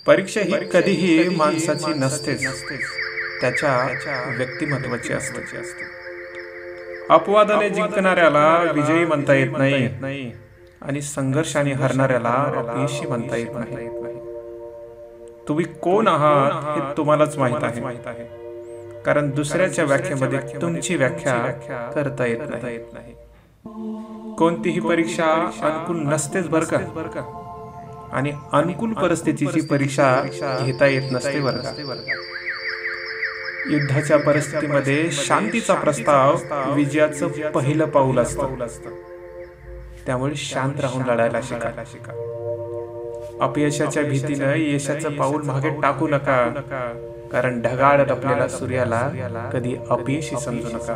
परीक्षा ही कधीही माणसाची नसतेच, त्याच्या व्यक्तिमत्वाची असते. अपवादाने जिंकणाऱ्याला विजयी म्हणता येत नाही आणि संघर्षाने हरणाऱ्याला अपयशी म्हणता येत नाही. तुम्ही कोण आहात हे तुम्हालाच माहित आहे, कारण दुसऱ्याच्या व्याख्येमध्ये तुमची व्याख्या करता येत नाही. कोणतीही परीक्षा अनुकूल नसतेच बरं का, आणि अनुकूल परिस्थितीची परीक्षा घेता येत नसते बरं का. युद्धाच्या परिस्थितीमध्ये शांतीचा प्रस्ताव विजयाचं पहिलं पाऊल असतं. त्यामुळे शांत राहून लढायला शिका. अपयशाच्या भीतीनं यशाचं पाऊल मागे टाकू नका, कारण ढगाळ लपलेल्या सूर्याला कधी अपयशी समजू नका.